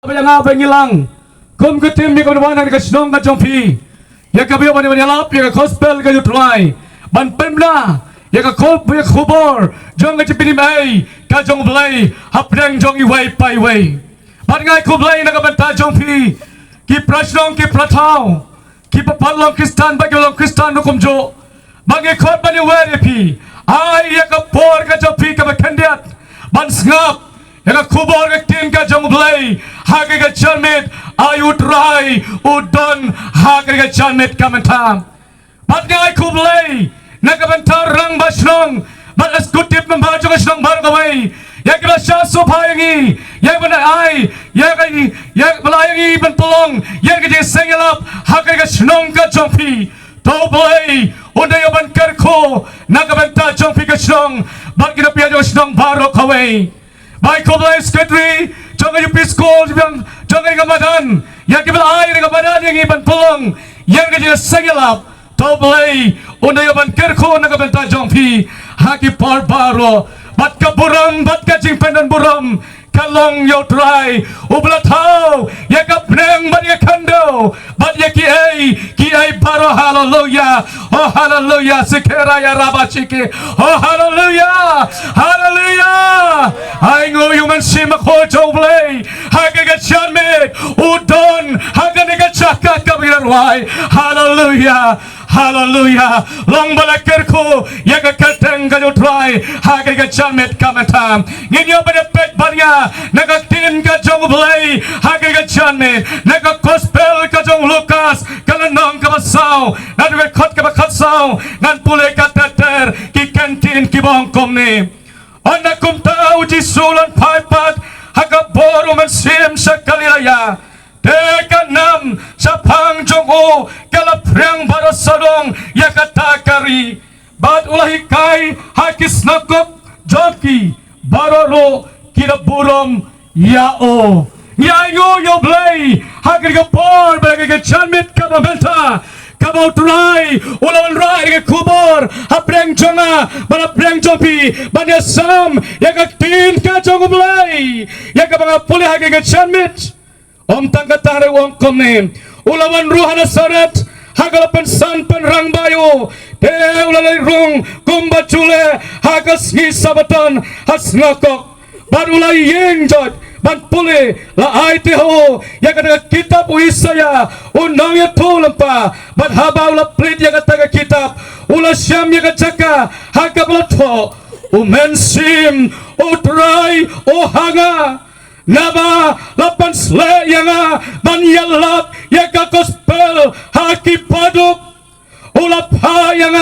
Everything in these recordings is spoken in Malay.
Yang apa ngilang? Kom ketim ni kawan hari kesenong kacang pi. Ya kabiyo bani bani alap ya gospel kayu tulai. Ban pemna ya kop ya kubor. Jong kecipini mai kacang belai. Hapreng jong iway pai way. Ban ngai kublai nak banta jong pi. Ki prasnong ki pratau. Ki papalong Kristan bagi long Kristan hukum jo. Bagi kop bani way pi. Ai ya kapor kacang pi kabakandiat. Ban ngap. Yang kubur ke tim ke jong belai, hagi ke cermit, ayu try, udon, hagi ke cermit kamentam. Bat ngai kubelai, nak bentar rang basnong, bat eskutip membaca basnong baru kawai. Yang kita syasup hayangi, yang benar ai, yang belayangi bentolong, yang kita sengelap, hagi ke senong ke jompi. Tau belai, undai aban kerko, nak bentar jompi ke senong, bat kita piajo senong baru kawai. Baik kau belai sekretari, jangan you piskol, jangan kemadan, yang kita air kemadan yang iban pelong, yang kita sengelap, tahu belai, undai aban kerko nak bentar jompi, haki par baro, bat kaburam, bat kacing pendan buram, kalong yo try, ubla tahu, yang kapneng bat ya kando, bat ya kiai baro haleluya, oh haleluya, sekera ya rabachike, oh haleluya, haleluya. I know you man see makoto play. Hagaga charme, udon, hagaga chaka kabirwai. Hallelujah, hallelujah. Long balakerko, yaga kateng gajo try. Hagaga charme kamatam. Ninyo pada pet banya, naga tin gajong play. Hagaga charme, naga gospel gajong Lukas, kalanong kabasau, naga kot kabakatsau, nan pulay katater, ki kantin ki bongkom ni. Anak kum tahu jisulan paipat hagap boru mensim sekalilaya dekanam sapang jongo kalaprang barasadong yakatakari bat ulahi kai hakis nakok joki baroro kiraburom yao nyayo yo blay hagriga por bagaga chanmit kabamenta Kabau turai, ulawan rai dengan kubur, hapreng jonga, bana preng jopi, bana sam, yang tin kacang belai, yang kabang pulih hagi dengan chanmit, om tangga tare wong komne, ulawan ruhana sarat, hagalapan san penrang bayu, ulalai rung, kumba cule, hagas ngi sabatan, has ngakok, barulai yengjot, ban pule la aite ho yang kata kitab Isaya unang ya tolampa ban habau la plit yang kata kitab ula syam yang kata haka blatho umensim utrai hanga naba lapan sle yang ban yalap yang gospel haki paduk ulap ha yang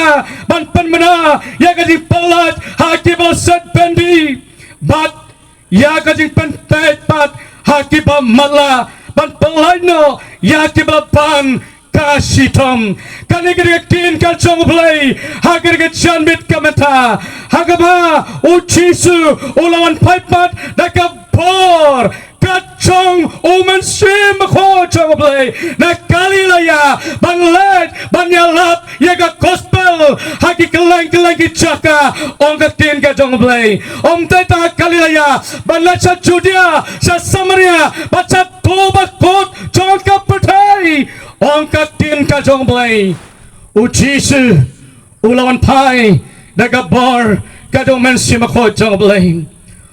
ban penmena yang kata pelat haki balsat bendi bat ya kajing pentet pat hakiba mala ban pelaino ya kiblapan kasitom kani gerikin kalcong play hagir chanbit kamata hagaba uchisu ulawan paipat nakabor kacong uman sim khocong play nakalilaya bangled banyalap yaga gospel haki keleng chaka ongka tin kacong play teta kalilaya banlacha judia sa samaria baca tobat kot jongka pertai ongka tin kacong play uchisu ulawan pai nakabor kacong mensim khocong play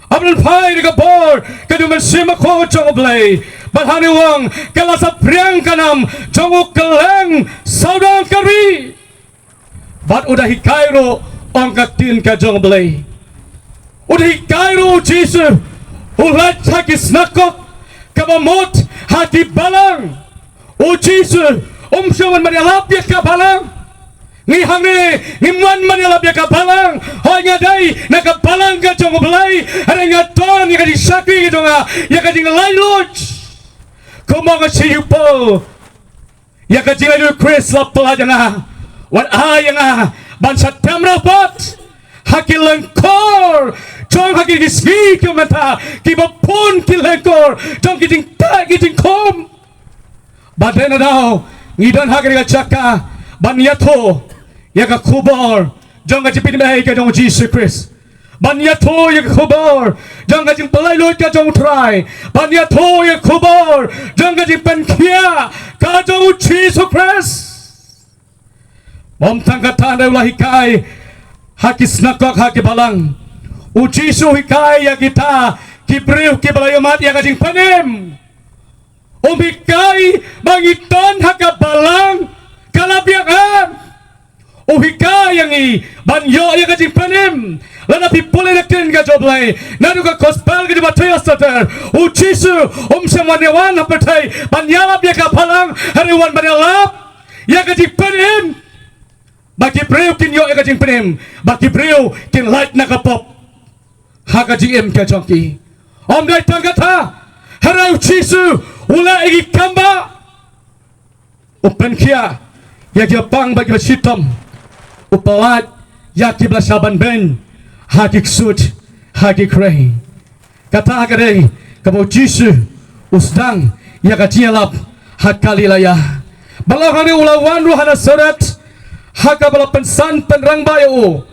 Abdul Pai di kabor, kaduman simak ko jong blay. Balhani wang kalasa priang kanam jongu keleng saudang kari. Bat udah hikairo ongkatin ka jong blay. Udah hikairo jisu ulat hakis nakok kabamot hati balang. O jisu umsyawan marialap ya kabalang. Ni hangne himwan manila biya kabalang hoy nga day nakabalang ka jong belai ada nga ton nga di sakri gitu nga ya ka ding lailoj kumanga si yupo ya ka ding lailoj Chris la pala nga wat ay nga bansa tamra pot hakilang kor jong haki gisgi kumata kibapun kilengkor jong kiting ta kiting kom baden na daw ngidan haki nga chaka banyato Yaga kubor, jong ka tipin bahay ka jong Jesus Christ. Banya to ya khobor jang ka jing palai loi ka jong try banya to ya khobor jang ka jing pen khia ka jong Jesus Christ Mom tang kata na ulah hikai hakis nakok haki balang ujisu hikai ya kita kibriu kibalayamat ya kajing panem hikai bangitan haka balang kalabiakan hikai yang i banyo ya kajing panem lana pipole lekin ka joblay nadu ka gospel ka dibataya starter ujisu semwanewan hapatai banyalap ya ka balang hariwan banyalap ya kajing panem Bagi breu kin yo eka jing penem, bagi breu kin light nakapop. Haka jing ka jongki. Om dai tangata, harau chisu ula egi kamba. Upen kia, ya kia bang bagi basitom. Upawat, ya ki belasaban ben, haki ksut, haki krei. Kata haka dei, kabo chisu, usdang, ya ka jialap, hakali laya. Balahani ulawan ruhana surat, Haka bala pensan penrang bayo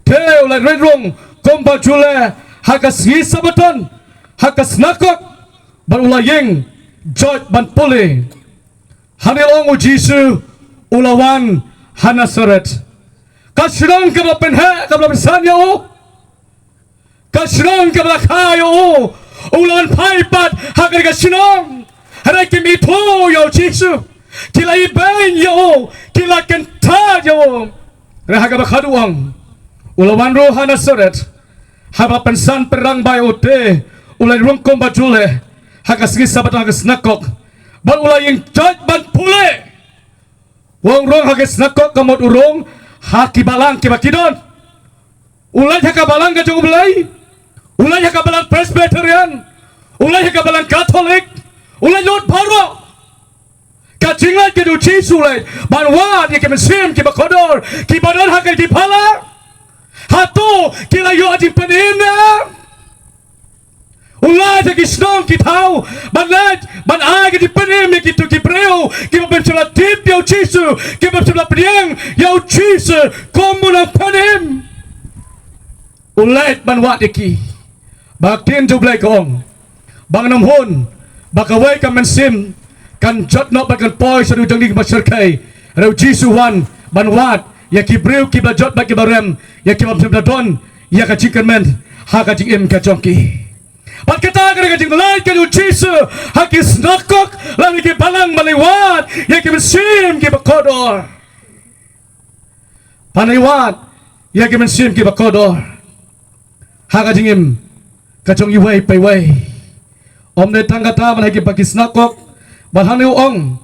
Teo la redrong Komba jule Haka sgi sabaton Haka snakok Ban ulayeng Jod ban pule Hanilong ujisu Ulawan Hana seret Kashrong kabla penhe Kabla pensan yo Kashrong kabla kayo Ulawan paipat Haka kashrong Harai kim ito yo jisu Kila iben yo Kila kenta yo Rahaga bakaduang Ulawan rohana soret Haba pensan perang bayo te Ulay rungkong bajule Haka segi sabat haka snakok Ban ulay yung jod ban pule Wong rong haka snakok Kamot urong Haki balang kibakidon Ulay haka balang kajong ulay Ulay haka balang Presbyterian Ulay haka balang Katolik Ulay Lord Baro Kacinglat ke duci sulai banwat ya ke mesim ke bakodor ke badan hakal ke pala hatu kila yo ajing penina ulai ke kisnong ke tau banat ban ai ke penim ke tu ke preu ke bersama tip yo cisu ke bersama priang yo cisu komuna penim ulai banwat ki baktin jublai kong bang namhon bakawai ke mesim kan jot no bakan poi sadu jang ning masyarakat rau jisuwan banwat ya kibreu kibla jot bagi barem ya kibam sebladon ya ka chicken men ha ka jing ka jongki pat kata ka jing lai ka jisu ha ki snakok lan ki balang maliwat ya ki mesim ki bakodor panaiwat ya ki mesim ki bakodor ha ka jing ka jong iwai pai wai om ne tangata man ha ki bagi snakok Bahani uong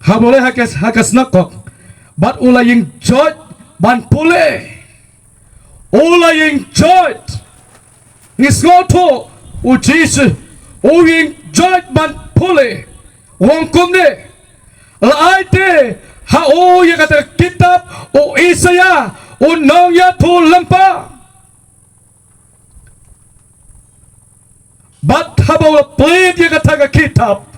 Habole hakas nakok Bat ulaying jod Ban pule Ulaying jod Nisgoto Ujis Uying jod ban pule Wong kumde Laite Ha o ya kata kitab O Isaya Unong ya tu lempa Bat habaw plead ya kata kitab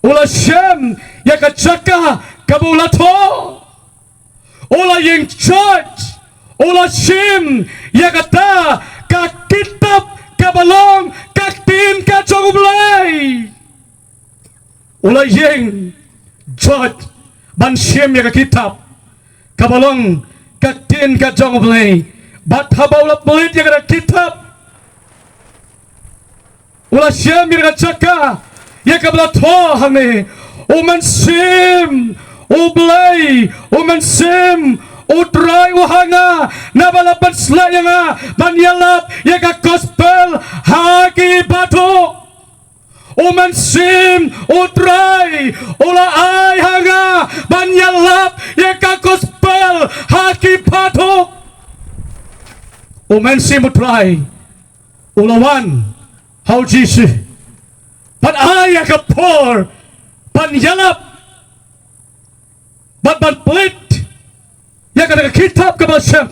Ula Shem ya kachaka kabula to Ula yung church Ula Shem ya kata ka kitab kabalong kaktin ka chogublay Ula yung church ban Shem ya ka kitab kabalong kaktin ka chogublay Bat habaw la pelit ya kata kitab Ula Shem ya kachaka Ya kabla to hame Oman sim Oblay Oman sim Odray wahanga Nabalapan slayanga Banyalap Ya ka gospel Haki bato Oman sim Odray Ola ay hanga Banyalap Ya ka gospel Haki bato Oman sim Odray Ulawan How Jesus Pan ayah ke por Pan yalap Ban pelit Ya kata kitab ke basyam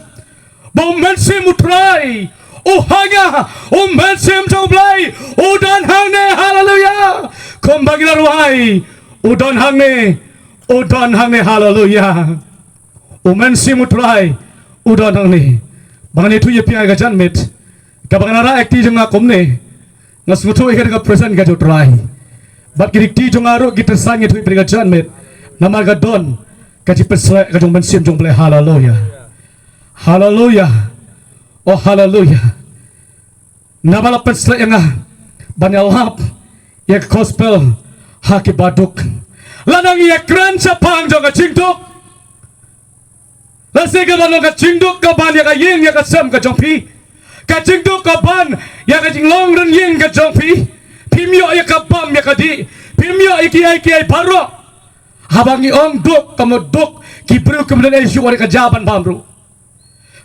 Bau mensim utrai hanga mensim jaublay dan hangne haleluya Kom bagilah ruhai dan hangne haleluya mensim utrai dan hangne Bangan itu ya pihak gajan mit Kabanganara akti jong akom ne. Ngasmuto ikan ka present ka jotrai. Bat kirikti jong aro kita sangit hui perga janmet. Nama ka don. Kaji pesle ka jong mensim jong ble haleluya. Haleluya. Oh haleluya. Nabala pesle yang banyalap ya gospel haki baduk. Lanang ya kran sapang jong ka cingduk. Lasi ka lanang ka cingduk ka ban ya ka ying ya ka sam ka jong pi. Ka cingduk ka ban ya ka jinglong ren ying ka jong pi. Pimyo ya ka bam ya ka di. Pimyo iki baro. Habangi ong duk kamuduk kibru kemudian isu wari ka jaban bamru.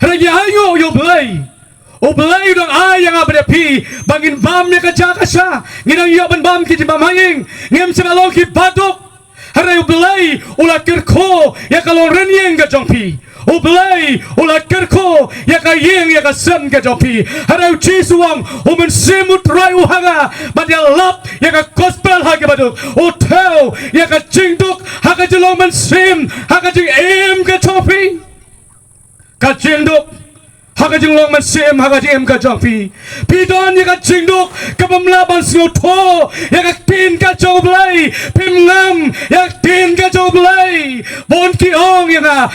Ragi ayo yo belai. O belai udang ayang abade pi bangin bam ya ka jaka sya. Nginang yo ban bam ki bam haying. Ngem sebalong ki baduk. Haray o belai ula kirko ya ka long ren ying ka jong pi. O belai ula kirko ya ka ying ya ka sem ka jong pi. Haray o jisuang o men simut rai uhanga badya lap ya ka gospel hagi baduk. O teo ya ka jingduk haka jilong men sim haka jing em ka jong pi. Ka jingduk haka jing long man sim haka jing em ka jong pi. Pidon ya ka jingduk ka pamlaban singoto ya ka tin ka jong blay. Pimngam ya ka tin ka jong blay. Bon ki ong ya nga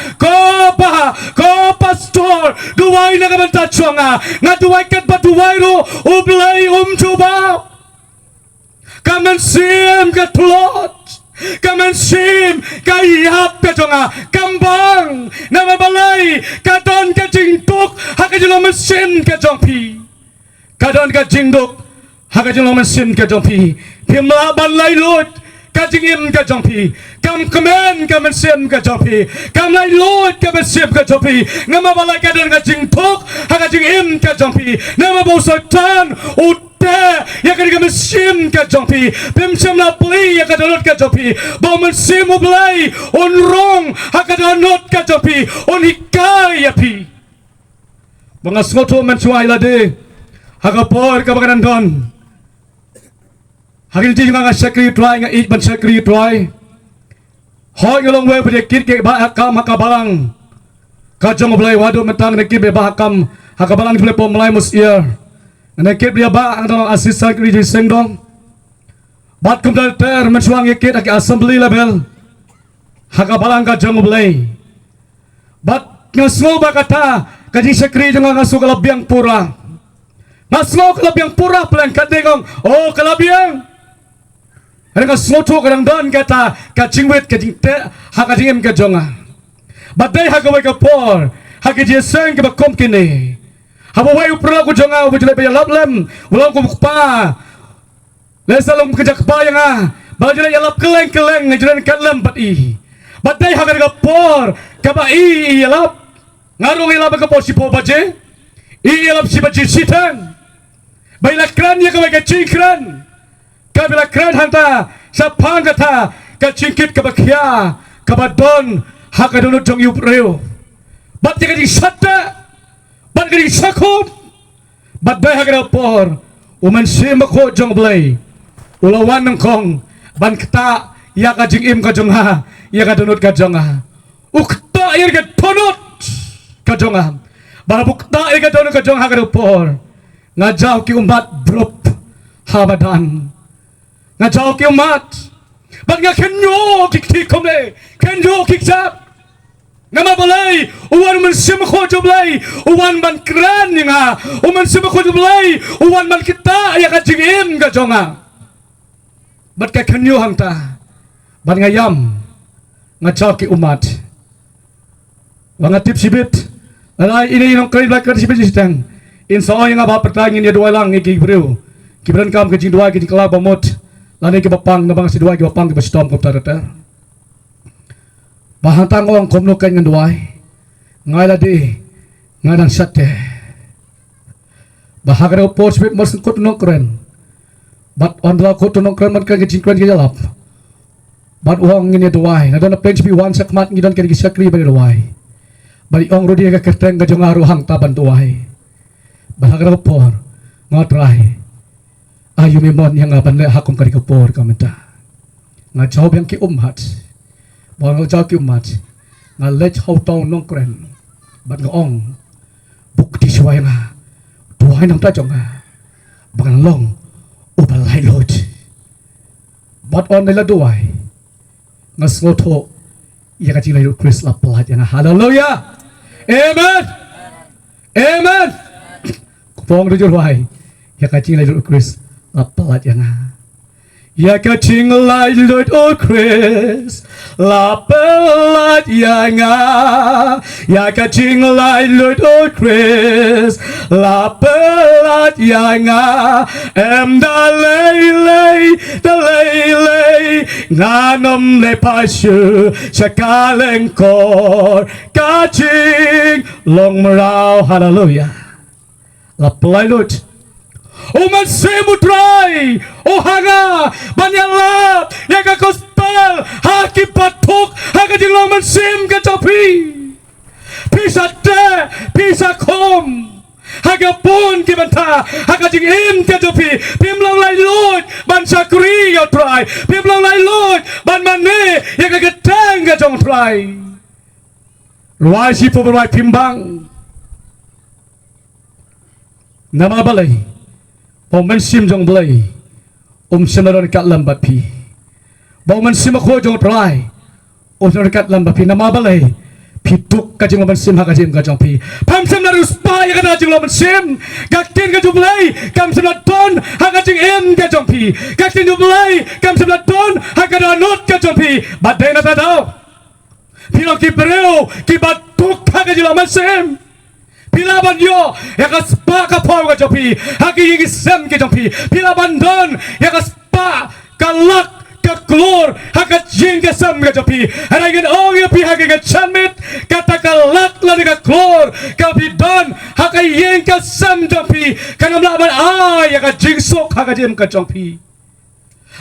ko pastor duway na ka man tachong nga duway kat ba duway ro ublay chuba. Kaman sim ka tulot. Kaman sim kayap ka jonga kambang namabalay kadon ka jingduk haka jilong mesin ka jongpi kadon ka jingduk haka jilong mesin ka jongpi pimlaban laylut ka jingim ka jongpi kam kemen ka mesin ka jongpi kam laylut ka mesin ka jongpi namabalay kadon ka jingduk haka jingim ka jongpi namabosotan ya kan kami sim ka jongpi pem sim na play ya ka donot ka jongpi ba men sim play on rong ha ka donot ka jongpi on hikai ya pi mga ngoto men suai lade ha ka por ka baganan don hakin ji nga sakri try nga ik ban sakri try hoy ngolong we pede kit ke ba akam ha ka balang ka jong play wadu mentang ne kit be ba akam ha ka balang play pom mulai mus year. Nakit dia ba ang dalang asisten kerja sengdong. Bat kumdal ter mensuang yakit aki assembly level. Haka balang ka jong belay. Bat ngasngol ba kata kaji sekri jong ngasu kalabiang pura. Ngasngol kalabiang pura pelan kadengong. Oh kalabiang. Ada ngasngol tu kadang don kata kacingwit kacing te haka jingem ka jonga. Bat day haka wai ka por. Haka jeseng ke bakom kini. Habo wai upra ko jonga ubujle be lablem ulang ko pa lesa long kejak pa yang bajle yalap keleng ngejren kalem bat i batai hagar ga por ka ba i yalap ngarong yalap ka por si po baje i yalap si baje sitang baila kran ya ka ga chikran ka bila kran hanta sa pangata ka chingkit ka bakya ka badon hakadunut jong yupreo bat ka di satta bat gadi sakom bat bay hagara por uman sim ko jong blay ulawan ng kong ban kta ya ka jing im ka jong ha ya ka dunot ka jong ha ukta ir ka tonot ka jong ha barabukta ir ka dunot ka jong ha ka por nga jaw ki umat brup habadan nga jaw ki umat bat nga kenyo kikti komle kenyo kiksap Nama balay, uwan man sima ko jublay, uwan man kran nga, uwan sima ko jublay, uwan man kita ya ka jingim ka jonga. Bat ka kanyo hangta, bat nga yam, nga chaki umat. Mga tip sibit, alay ini yung kaya black card sibit sitang. Insa o yung nga bapertangin niya duwa lang ikibriw. Kibran kam kajing duwa kajing kalabamot, lanay kibapang na bang si duwa kibapang kibastom kumtarata. Bahantang ko ang kumnukan ng duway. Ngayon di, ngayon ang sate. Bahag raw po, sibit mas ng kutunong kren. Bat on daw kutunong kren man kaya kajing kren kaya Bat uang ngini duway. Nadon na plenty wan sakmat ngidon kaya kisakri ba duway. Bali ong rodi ka kerteng kajong aruhang taban duway. Bahag raw po, ngotray. Ayo memon yang aban le hakum kari kapor kamenta. Nga jawab yang ki umhat. Bang jauh ki umat, ngalej hau tau nongkren, bat ngong, bukti suai nga, wai nam ta chong bang long ubal lai lot but on la duai ngas ngotho ya ka chilai Chris la plat yang hallelujah amen amen pong du wai ya ka chilai Chris la plat yang ya ka chilai Lord oh Chris la plat yang ya ka chilai Lord oh Chris la plat yang em da lay nganom le pashu chakaleng kor kaching long marao hallelujah la play Lord o man semutrai o hanga banyalap ya ka gospel haki patuk haka jilong man sim ka topi pisa te pisa kom haka pun ki banta haka jing im ka topi pim long lai Lord ban sakri yo try pim long lai Lord ban mane ya ka getang ka jong try ruai si po ruai pimbang nama balai bong man sim jong blai sinaron kat lambat pi bong man sim ko jong try sinaron kat lambat pi nama balai pi tuk ka jing man sim ha ka jing ka jong pi pam sim na rus pa ya ka jing man sim ka tin ka jong blai kam sim na ton ha ka jing em ka jong pi ka tin jong blai kam sim na ton ha ka da not ka jong pi ba dai na ta dau pi lo ki breu ki ba tuk ha ka jing man sim Pilaban yo ya ka spa ka pau ka jopi haki yi sem ke jopi pilaban don ya ka spa ka lak ka klor haka jing ka sem ka jopi haragen ong ya pi haki ka chamit kata ka lak la ka klor ka pi don haka yeng ka sem jopi ka ngamla ban ya ka jing sok haka jem ka jopi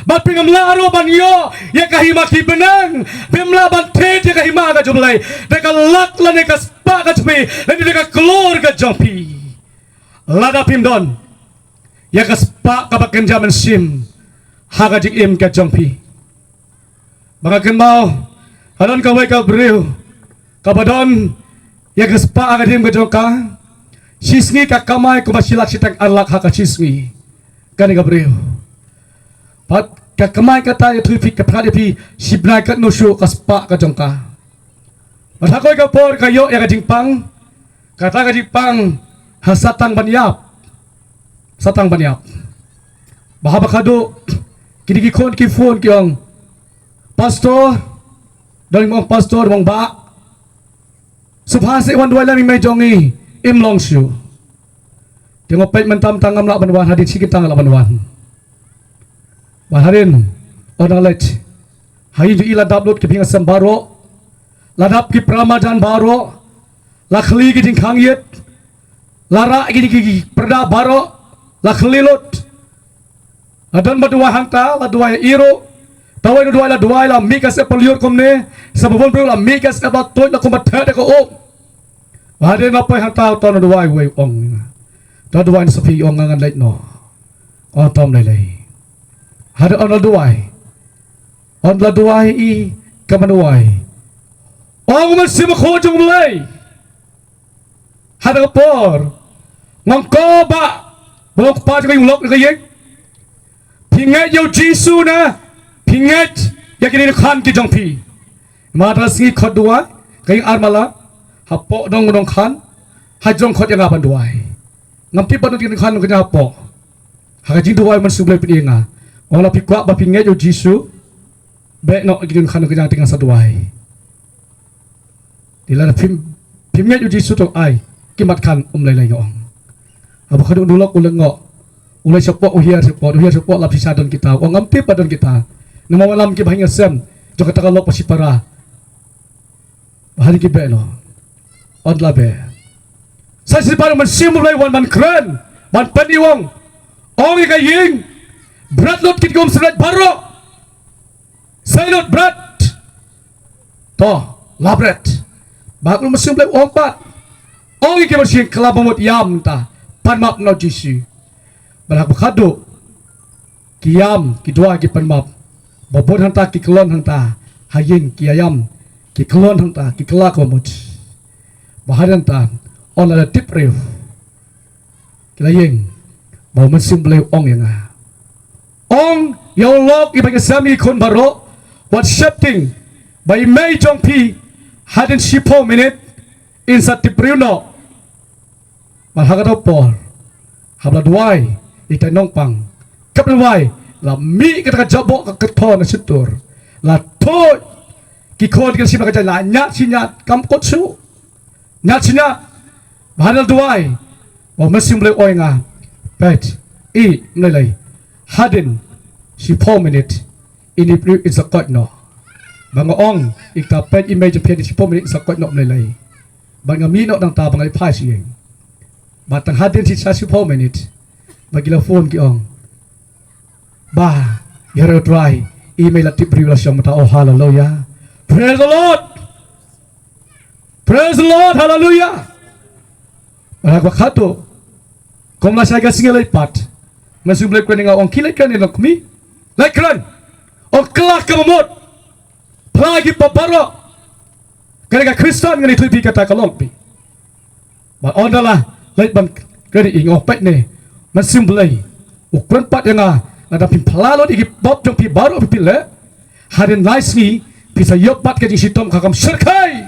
bat pingam laro ban yo ya ka hima ki benang pimla ban tet ya ka hima ka jublai de ka lak la ne ka spa ka jopi le de ka klor ka jopi lada pim don ya ka spa ka baken jaman sim ha ka jik im ka jopi baka ken mau halon ka wai ka breu ka badon ya ka spa ka dim ka joka sisngi ka kamai ko basilak sitak alak ha ka sisngi kan ka breu pat ka kamai ka ta ya thu fit ka phra pi sibnai ka no shu ka spa ka jongka mathakoi ka por ka yo ya ka jingpang kata ka jingpang ha satang banyap bahaba kado kidiki kon ki phone ki ong pastor dong mong pastor mong ba subhase wan doi la mi mai jongi im long shu tengok pet mentam tangam la banwan hadin sikit tang la banwan baharin orang lech hai ju ila download ke pinga sam baro ladap ki pramadan baro la khli ki ding khang yet lara ki perda baro la khli lot adan badua hangta la dua iro tawai la dua la mikas apelior komne sababon bro la mikas about toy la kombat thade ko om baharin apa hangta ton dua we ong ta dua ni sofi ong ngan lech no on tom lai Hada on la duai i kamanuai ong man sim kho jong mulai hada por ngong ko ba blok pa jong lok ka yek pingat yo jisu na pingat yakini khan ki jong pi mata singi khot duai kai armala hapo dong khan ha jong khot yang apan duai ngampi pan ki khan ka hapo ha jing duai man sublai pi nga Wala pikwa ba pinget yo jisu be no gidun khanu kena tinga saduai dila pinget yo jisu to ai kimat khan lai ngong abu khadu dulok ulengo ulai support uhia support la pisa don kita ong ampi padon kita nama malam ki bhainga sem jo kata kalok pasipara bahari ki be no on la be sa sipar man simulai wan man kran ban paniwong ong ka ying Berat lot kit gom serat baro. Sailot berat. Toh, labret. Bakul mesin belai ompat. Ongi ke mesin kelapa mut yam ta. Panmap no jisu. Balak bakado. Kiam, kidua ki panmap. Bobot hanta ki kelon hanta. Hayin ki ayam. Ki kelon hanta, ki kelak omut. Baharan ta. On ada tip rev. kita yang mau mensimbole ong yang ong yang lok ibaga sami kon baro what shifting by Mei Jong Pi hadin shipo minute in sati priuno malhagado Paul habla duai itai nong pang kapal duai la mi kata jabok keton situr la to kikon kita siapa kata la nyat sinyat kam kotsu nyat sinyat bahadal duai wa mensimbole ong yang bet I mulai hadin si 4 minute ini priu is a cut no bang ong ikta pet image pet si 4 minute is a cut no mulai bang mi no dang ta bang ai phai si batang hadin si 4 minute bagi la phone ki ong ba yaro try email at priu la syam ta oh hallelujah praise the lord hallelujah ba khato kau masih agak single lipat, masih boleh kau dengar orang kilat kan elok mi, like kan, orang kelak kemamut, pelagi pabaro, kerana Kristen kan itu dikata kalong pi, orang adalah lihat bang kerana ingin opet ni, masih boleh, ukuran pat yang ada pin pelalo di bob jom pi baru pi le, harin nice ni, bisa yopat kerja sitom kakam serkai,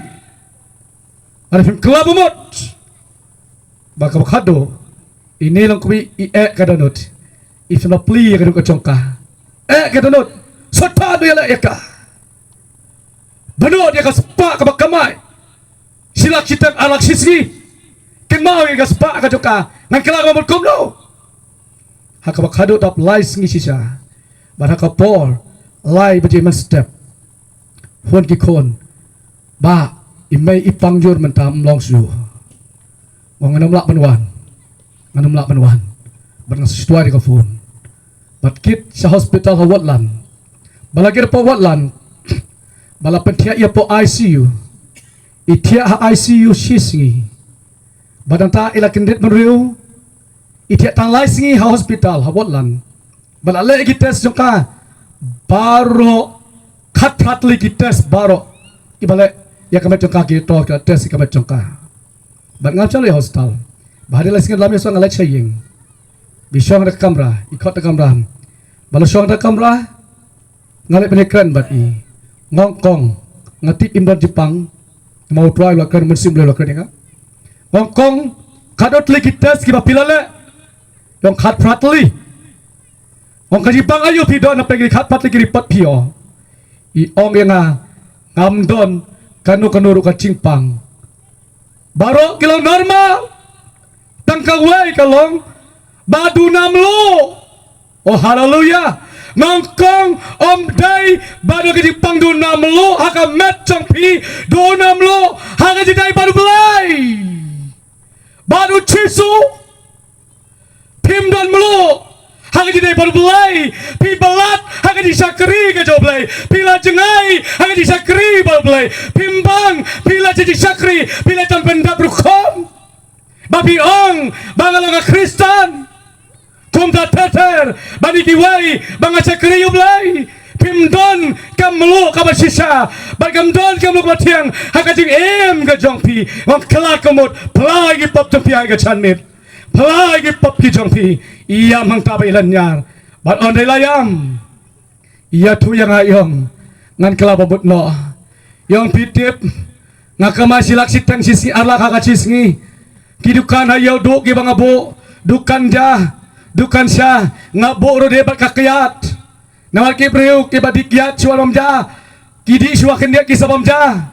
ada pin kelak kemamut, bakal kado. Ini lang kami kadanot. If na pli kadung kacongka. Kadanot. Sota do yala eka. Banot ya kaspa kabakamay. Sila kita alak sisi. Kemau ya kaspa kacongka. Nang kelang mamut kumno. Hakabakado tap lais ngi sisa. Baraka Paul lai bajiman step. Hon ki kon. Ba imay ipangjur mentam longsu. Wang namlak benwan. Manam lak penwan barang sesuai dengan phone bat kit sa hospital ha watlan balagir po watlan bala pentia ia po ICU itia ha ICU sisngi badanta ila kendit menriu itia tang lai singi ha hospital ha watlan bala le gi test jongka baro khat li gi test baro ibale ya kamet jongka gi to ka test kamet jongka bat ngam chale hospital bahari lasingan dalam yang sangat leceh bisong ada kamera ikut ada kamera balu song ada kamera ngalai penekran bat I ngongkong ngatip imban Jepang mau try lakukan musim boleh lakukan ya ngongkong kadot lagi tes kita pilale yang khat pratli ngong kaji bang ayo pidon apa lagi khat pratli kiri pat pio I ong yang ngamdon kanu ruka cingpang baru kilo normal tangkawai kalong badu namlo oh hallelujah ngongkong om day badu ke Jepang du namlo haka met chong pi du namlo haka jidai badu belai badu chisu pim don mlo haka jidai badu belai pi balat haka disakri ke jo belai pila jengai haka disakri badu belai pimbang pila jadi sakri pila tan benda brukom babi ong bangalanga Kristen kumda teter bani kiwai banga cakriyu blai pimdon kamlu kabasisa bagamdon kamlu kabatiang hakajing ka jongpi wang kelak kamut pelagi pop jongpi aga chanmit pelagi pop ki jongpi iya mang tabailan nyar bat ondai layam iya tu yang ayong ngan kelapa butno yang pitip ngakamasilak sitang sisi arlak hakacisngi kidukan hayaw do ki bang abo dukan ja dukan sya ngabo ro debat kakayat nawal ki priu ki badikyat suaram ja kidi suaken dia ki sabam ja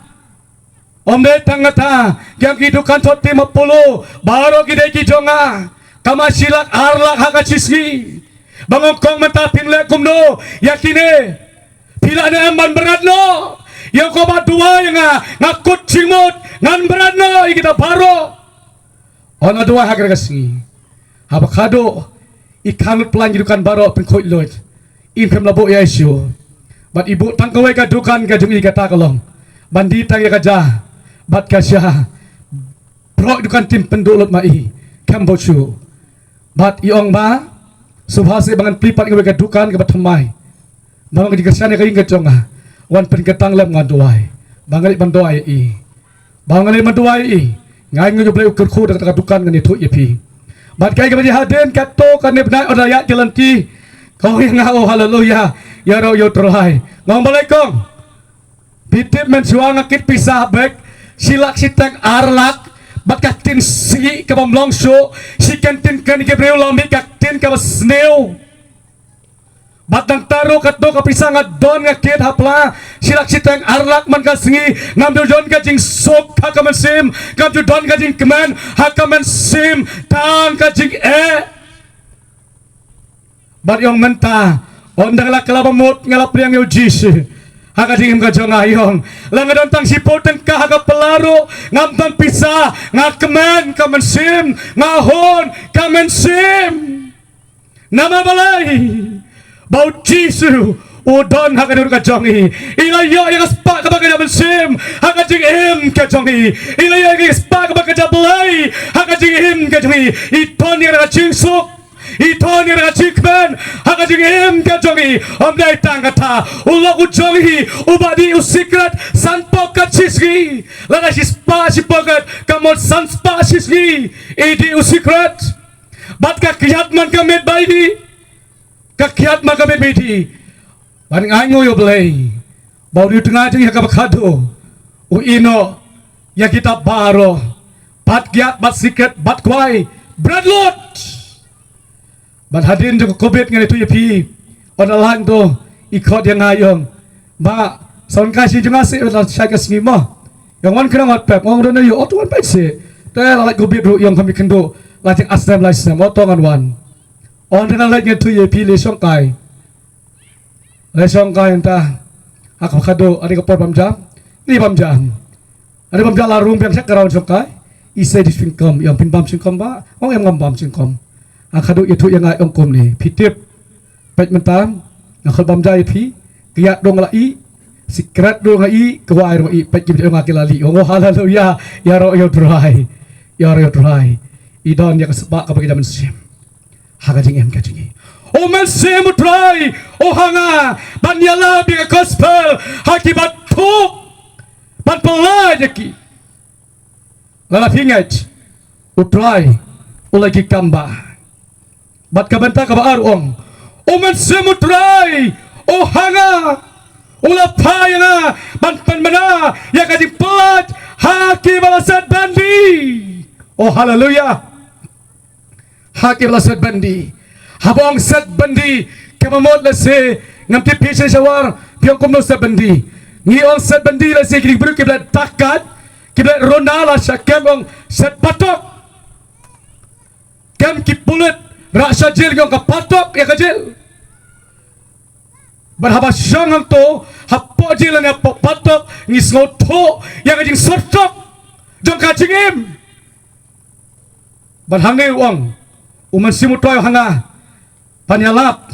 omde tangata yang kidukan totti 50 baro ki dai ki jonga kamasilak arlak hakacisgi bangongkong mentatin le kumno yakine pila na amban berat no yang ko badua yang ngakut cimut ngan berat no kita baro ona dua hagar kasi habakado ikanut pelan judukan baro pengkoi lot impem labo ya isu bat ibu tangkawai ka dukan ka jung ikata kalong bandita ya kaja bat kasya pro dukan tim pendulot mai kambochu bat iong ba subhase bangan plipat ka dukan ka batamai bang di kersane ka ingat jonga wan penketang lem ngaduai bangali bandoai I bangali bandoai I ngai ngai boleh ukur ku dekat dukan ngani tu ipi Bat kai kepada hadirin kato kan benar odaya jalan ti. Kau yang ngau haleluya. Ya ro yo terhai. Ngom balaikum. Pitip mensuang ngakit pisah bek. Silak sitak arlak. Bat katin si ke bomlong so. Si kantin kan ke breu lambi katin ke sneu. Batang taruh kato kapisang adon ngakit hapla silak sitang arlak man kasengi ngambil don kajing sok hakaman sim ngambil don kajing keman hakaman sim tang kajing bat yang mentah ondang la kelapa mut ngalap liang yo jis hakajing kajong ayong lang adon tang sipot tang kahaga pelaro ngamtang pisah ngakeman kaman sim ngahon kaman sim nama balai bau jisu udon hakadur kajongi ilaya yang spak kebaga sim hakajing kajongi ilaya yang spak kebaga jablai hakajing kajongi iton yang kajing sok iton yang kajing ben hakajing kajongi omdai tangata ulah ujongi ubadi usikrat sanpok kachisgi lada sispa sipokat kamot sanspa sisgi idi usikrat bat kakiat man kamet baidi kakiat maka bebedi baring ango yo belai bau di tengah jeng yakab kado uino ya kita baro bat giat bat siket bat kuai bradlot bat hadirin jeng covid ngene tu yepi odalang tu ikut yang ayong ba son kasih jeng asik saya kasih mo yang wan kena mat pep ngong dona yo otuan paise te lalak covid ru yang kami kendo lajeng asrem laisem otongan wan on dengan lagi tu ye pilih songkai entah aku kado ada kapal pamjam ini pamjam ada pamjam larung yang saya kerau songkai isai di singkom yang pin pam singkom ba orang yang ngam singkom akado itu yang ai ongkom ni pitip pet mentam akal pamjam pi kiat dong lai sikrat dong lai kewai ro i pet gibi dong akilali oh haleluya ya ro yo drai idon yang sebab kepada zaman sim hakajing kajing o men semu try o hanga banyala bi gospel hakibat tu ban pelajaki lala pingat utrai ulagi kamba bat kabanta kabar ong o men semu try o hanga ula payanga ban penmana ya kajing pelaj haki balasat bandi oh haleluya hakim la set bandi habong set bandi kemamot la se ngamti pishe shawar piong kumno set bandi ngi on set bandi la se kiri bru kiblat takat kiblat ronala syakem ong set patok kem kipulet raksa jil yong ka patok ya kajil berhaba syang to hapo jil na patok ngi sngoto ya kajing sotok jong kajing im berhangne wong uman simutoy hanga panyalap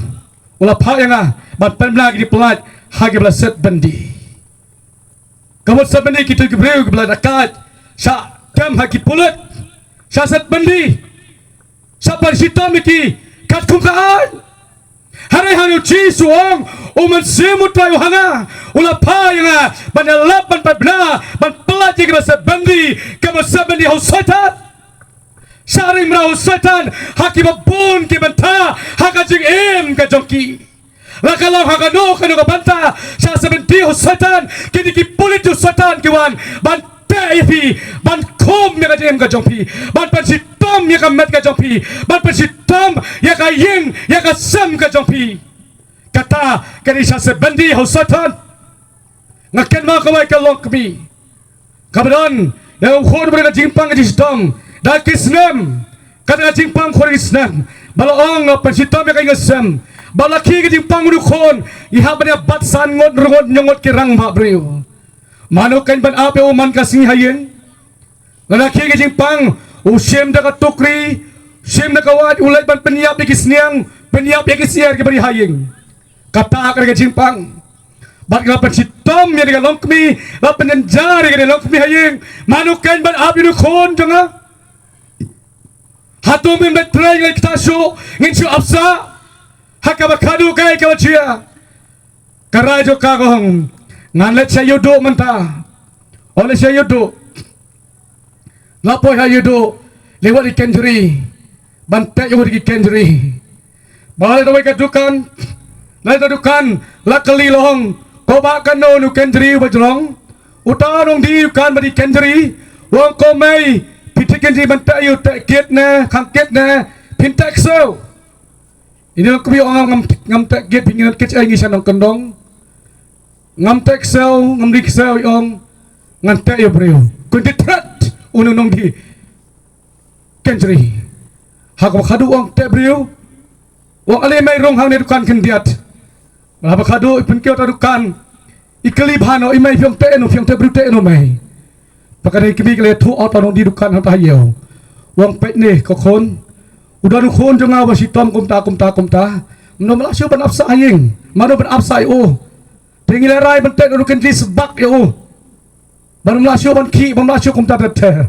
ulah pa yang ban penblag di pelat hagi blaset bandi kamot set bandi kita gebreu geblat akat sa kam hagi pulut sa set bandi sa parsita miki kat kumkaan hari hanu ci suong uman simutoy hanga ulah pa yang panyalap ban penblag ban pelat di blaset bandi kamot set bandi hausatat Syari merau setan hakibat pun kibanta hakajing kajoki lakalau hakano kanu kabanta sa sebenti setan kini kipulit setan kiwan ban teifi ban kom ya kajing kajongpi ban pensitom ya kamet kajongpi ban pensitom ya kaying ya kasem kajongpi kata kini sa sebenti setan ngaken ma kawai kalong kami kabadon ya ukhon berada jimpang kajisdom dah kisnem kata jimpang khori kisnem balaong pensitom ya kay ngasem balaki ke jimpang udukon ihap dia bat san ngot nyongot kirang ma breu manukan ban ape uman kasing hayeng lalaki ke jimpang usim da katukri sim da kawat ulai ban peniap di kisniang peniap ya kisiar ke bari hayeng kata ke jimpang bat ga pensitom ya dengan longkmi la penenjar ke longkmi hayeng manukan ban ape udukon jonga hatum bin betray ngai ktasho nginchu apsa hakabakadu kai kawachia karajo kagong nganlet sayudo menta oleh sayudo lapoi hayudo lewat ikan juri bantai yang di kendri balai dawai kadukan lai kadukan lakali lohong ko ba kano nu kendri bajrong utanong di kan badi kendri wong ko mai piti kendri bantai yu tak ket na khangket na pintak so ini ko bi ong ngam tak ket pingin ket ai ngi sanong kendong ngam tak so ngam dik so ong ngantai yu breu kun ditrat unong di kendri hak khadu ong tak breu wong ale mai rong hang ne dukan kendiat ba khadu ipun kyo ta dukan ikali bhano imai fyong te brute no mai pakane kimi kle thu auto no di dukan ta yeu wong pet ne ko khon udah nu khon jonga ba si tom kumta no mala syu ban apsa aying mano ban apsa o tingile rai ban te no ken di sebak yo ban mala syu ban ki ban mala syu kumta ter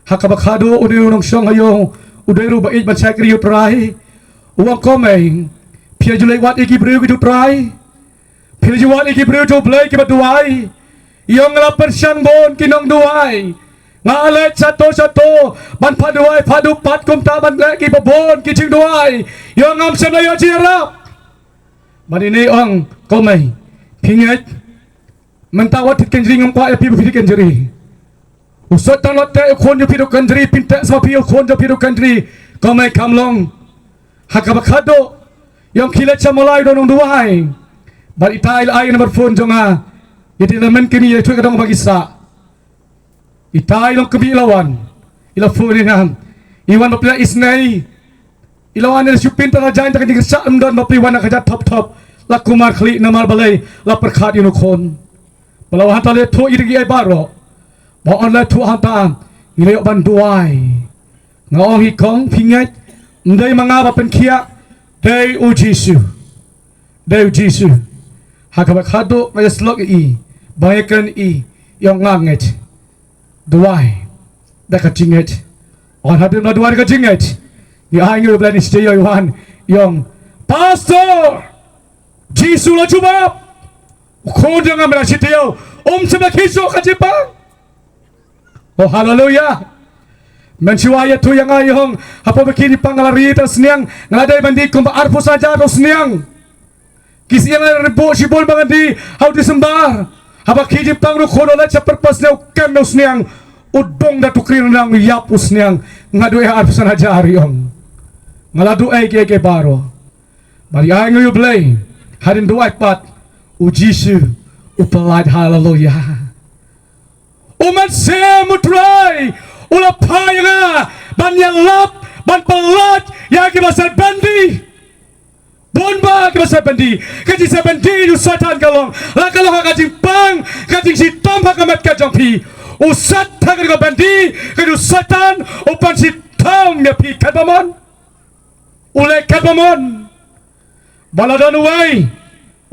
hakaba khadu udi nong song ayo udai ru ba ich ban sakri yo trai uang komeng pia julai wat iki breu ki trai pia juat iki breu to play ki baduai yang la persiang bon ki nong duai ngalet satu ban paduai padu pat kum ta ban le ki babon ki ching duai yang ngam sem la yo chirap ban ini ong komeng pinget mentawat kenjri ngam kwa epi bi kenjri usot tan lot te khon jo pidu kenjri pinta sa pi khon jo pidu kenjri komeng kamlong hakabakado yang kilat samolai donong duai bari tai ai number phone jonga yeti lemen kini ye thui kadong bagisa itai long kebi lawan ila phone ni ham iwan bapla isnai ilawan ni supin ta jain ta kini sa amdon bapli wana kaja top la kumar khli namal balai la perkhat inu khon balawan ta le tho iri ai baro ba on la thu hanta ngile ban duai ngong hi kong pingat ndai manga pen kia dei ujisu hakaba khado ma slok i bayakan i yang nganget duai da ka tinget on hadem na duai ka tinget ni aingu plan stay yohan yang pastor jisu la chuba khon jang amra sitio seba khiso ka jipang oh hallelujah mencuaya tu yang ayong apa begini pangalari tas niang ngadai bandi kumba arpo saja tos niang kisi yang rebo sibol bangandi how disembar apa kiji pangru khonola chaperpas ne kem nos niang udong da tukrin nang yapus niang ngadu arpo saja ariong ngaladu ke baro bari ayong yu blay hadin duai pat ujisu upalad hallelujah umat semutrai ula payanga ban yalap ban pelat ya ke basal bandi bonba ke basal bandi kaji sabandi du satan kalong la kalong kaji pang kaji si tom hakamat kajong pi usat hagar ka bandi kaju satan upan si tom ya pi kadamon ule kadamon baladon uai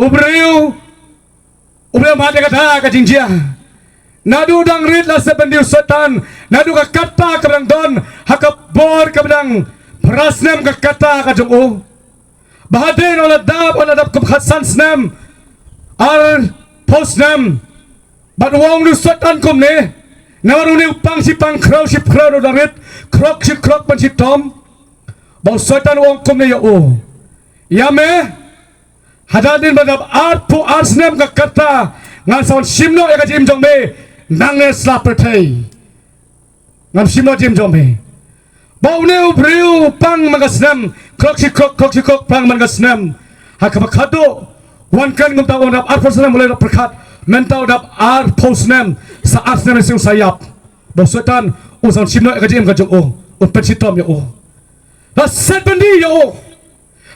ubreu mate kata kajing jia nadu dang rit la sebendiu setan nadu ka kata kabang don hakap bor kabang prasnem ka kata ka jong bahaden ola dab kum khasan snem ar postnem bad wong du setan kum ne nawaru ne upang si pang krau si krau dang rit krok si krok ban si tom bau setan wong kum ne ya me hadadin badab ar pu arsnem ka kata ngan simno ya ka jim jong me nang ne slapertai ngam simno jim jombe bau ne ubriu pang magasnam krok si krok pang magasnam hakaba khado wan kan ngum taw dap ar posnam mulai perkhat mentau dap ar posnam sa asnam sing sayap bo setan usan simno ka jim ka jong un sitom yo la set bandi yo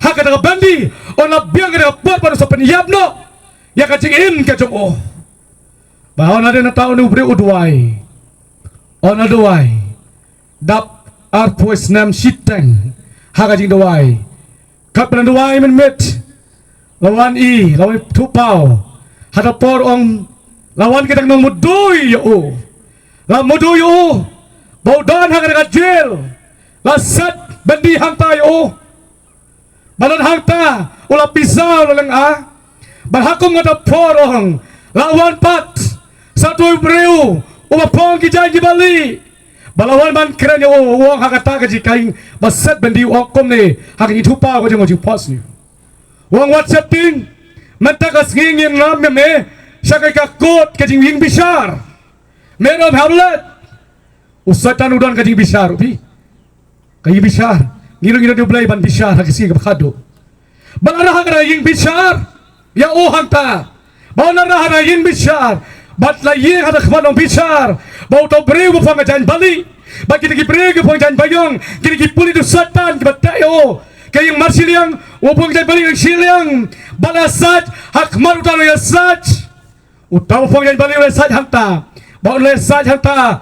hakada bandi ona biang ga pot pada so penyapno ya ka jing ka jong bahwa ada na tao nu bre udwai ona duai dap ar pues nam siteng haga jing duai kap na duai men met lawan tupau hada por ong lawan kita nong mudui yo la mudui yo baudan haga ka jel la sat bandi hangta yo balan hangta ula pisau lang balhakum ngata por ong lawan pat satu breu umapong ki janji bali balawan man keren yo wong hakata ka jikaing baset bandi okom ni hak ni thupa ko jeng pas ni wang wat setting mentakas ngingin ram me sakai ka kot ka jing wing bisar merom hamlet usatan udan ka jing bisar pi kai bisar ngiro do blai ban bisar hak si ka khado balara ka jing bisar ya o hanta balara ka jing bisar bat la ye ka khman bisar bau to breu ko pangajan bali bagi lagi breu ko pangajan bayong kini ki puli do satan ki batayo kayong marsiliang upang jan bali ang siliang balasat hak marutan ya sat utaw pang jan bali ya sat hanta bau le sat hanta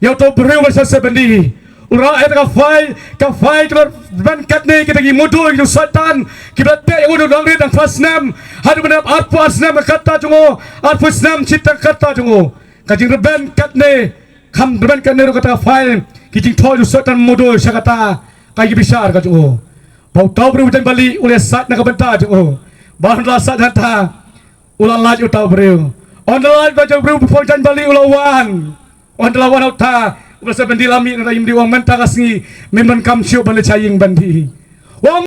ya to breu sa sebendi ura et ka fai ko ban katne kita gi mudu itu satan kita te udu dang ri dang fasnam hadu benap arpu asnam kata jungo arpu snam cita kata jungo kajing reben katne kam reben katne ro kata fai kijing thoi satan mudu sakata kai bisar ka jungo bau tau breu jan bali ule sat na ka benta jungo ban la sat hata ulang laj utaw breu on laj ba breu po jan bali ulawan on lawan uta Basta bandi lami na tayong diwang mentakas ni memang kamsyo bala chaying bandi. Wang